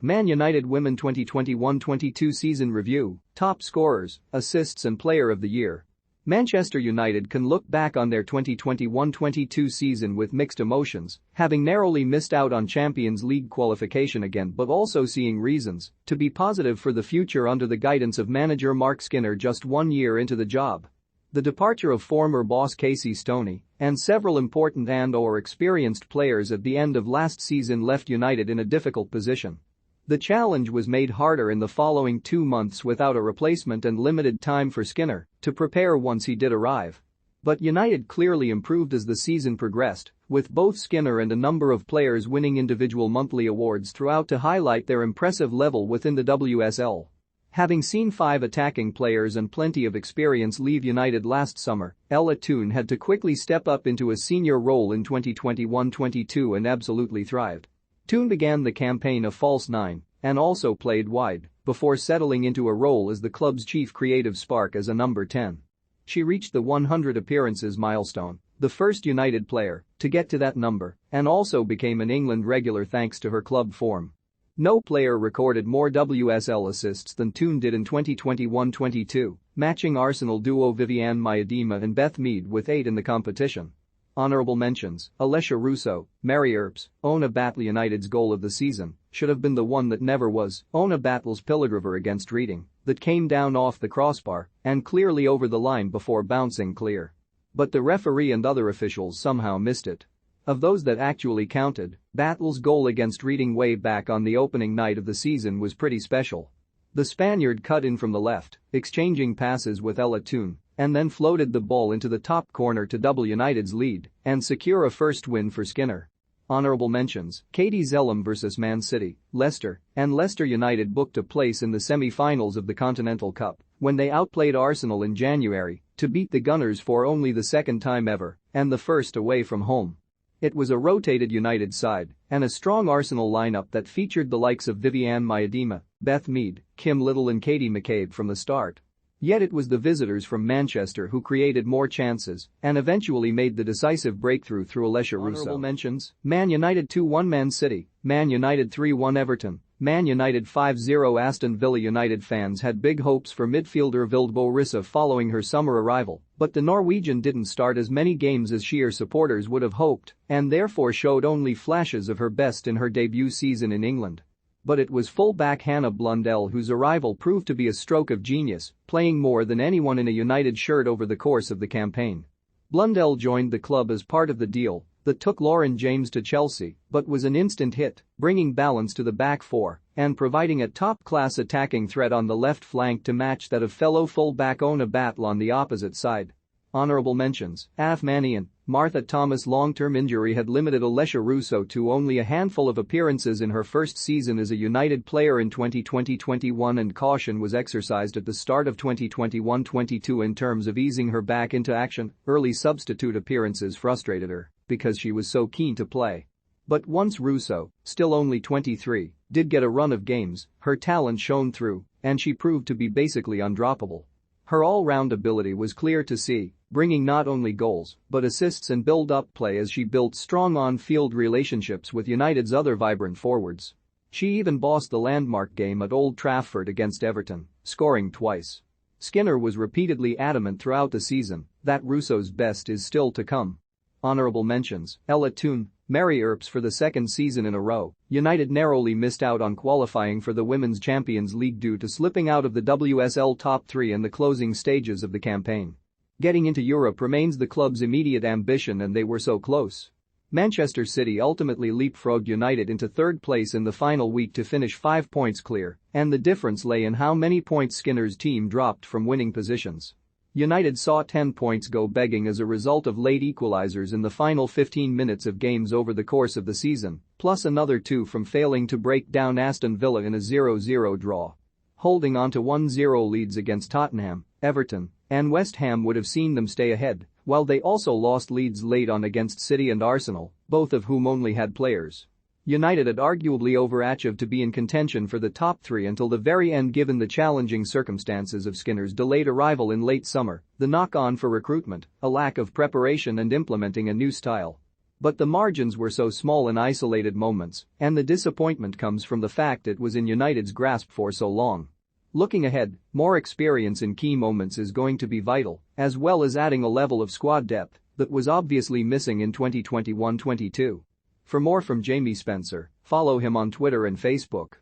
Man United Women 2021-22 Season Review, Top Scorers, Assists and Player of the Year. Manchester United can look back on their 2021-22 season with mixed emotions, having narrowly missed out on Champions League qualification again but also seeing reasons to be positive for the future under the guidance of manager Mark Skinner just 1 year into the job. The departure of former boss Casey Stoney and several important and/or experienced players at the end of last season left United in a difficult position. The challenge was made harder in the following 2 months without a replacement and limited time for Skinner to prepare once he did arrive. But United clearly improved as the season progressed, with both Skinner and a number of players winning individual monthly awards throughout to highlight their impressive level within the WSL. Having seen 5 attacking players and plenty of experience leave United last summer, Ella Toone had to quickly step up into a senior role in 2021-22 and absolutely thrived. Toone began the campaign a false 9 and also played wide before settling into a role as the club's chief creative spark as a number 10. She reached the 100 appearances milestone, the first United player to get to that number, and also became an England regular thanks to her club form. No player recorded more WSL assists than Toone did in 2021-22, matching Arsenal duo Viviane Miedema and Beth Mead with 8 in the competition. Honorable mentions: Alessia Russo, Mary Earps, Ona Battle. United's goal of the season should have been the one that never was, Ona Battle's Pillardriver against Reading that came down off the crossbar and clearly over the line before bouncing clear. But the referee and other officials somehow missed it. Of those that actually counted, Battle's goal against Reading way back on the opening night of the season was pretty special. The Spaniard cut in from the left, exchanging passes with Ella Toone, and then floated the ball into the top corner to double United's lead and secure a first win for Skinner. Honorable mentions: Katie Zellum vs Man City, Leicester, and Leicester United booked a place in the semi-finals of the Continental Cup when they outplayed Arsenal in January to beat the Gunners for only the second time ever and the first away from home. It was a rotated United side and a strong Arsenal lineup that featured the likes of Viviane Miedema, Beth Mead, Kim Little and Katie McCabe from the start. Yet it was the visitors from Manchester who created more chances and eventually made the decisive breakthrough through Alessia Russo. Honorable mentions: Man United 2-1 Man City, Man United 3-1 Everton, Man United 5-0 Aston Villa. United fans had big hopes for midfielder Vilde Borissa following her summer arrival, but the Norwegian didn't start as many games as she or supporters would have hoped and therefore showed only flashes of her best in her debut season in England. But it was full-back Hannah Blundell whose arrival proved to be a stroke of genius, playing more than anyone in a United shirt over the course of the campaign. Blundell joined the club as part of the deal that took Lauren James to Chelsea but was an instant hit, bringing balance to the back four and providing a top-class attacking threat on the left flank to match that of fellow full-back Ona Battle on the opposite side. Honorable mentions: Af Manian, Martha Thomas. Long-term injury had limited Alessia Russo to only a handful of appearances in her first season as a United player in 2020-21 and caution was exercised at the start of 2021-22 in terms of easing her back into action. Early substitute appearances frustrated her because she was so keen to play. But once Russo, still only 23, did get a run of games, her talent shone through and she proved to be basically undroppable. Her all-round ability was clear to see, bringing not only goals but assists and build-up play as she built strong on-field relationships with United's other vibrant forwards. She even bossed the landmark game at Old Trafford against Everton, scoring twice. Skinner was repeatedly adamant throughout the season that Russo's best is still to come. Honorable mentions: Ella Toone, Mary Earps. For the second season in a row, United narrowly missed out on qualifying for the Women's Champions League due to slipping out of the WSL top 3 in the closing stages of the campaign. Getting into Europe remains the club's immediate ambition and they were so close. Manchester City ultimately leapfrogged United into third place in the final week to finish 5 points clear, and the difference lay in how many points Skinner's team dropped from winning positions. United saw 10 points go begging as a result of late equalizers in the final 15 minutes of games over the course of the season, plus another 2 from failing to break down Aston Villa in a 0-0 draw. Holding on to 1-0 leads against Tottenham, Everton, and West Ham would have seen them stay ahead, while they also lost leads late on against City and Arsenal, both of whom only had players. United had arguably overachieved to be in contention for the top 3 until the very end given the challenging circumstances of Skinner's delayed arrival in late summer, the knock-on for recruitment, a lack of preparation and implementing a new style. But the margins were so small in isolated moments, and the disappointment comes from the fact it was in United's grasp for so long. Looking ahead, more experience in key moments is going to be vital, as well as adding a level of squad depth that was obviously missing in 2021-22. For more from Jamie Spencer, follow him on Twitter and Facebook.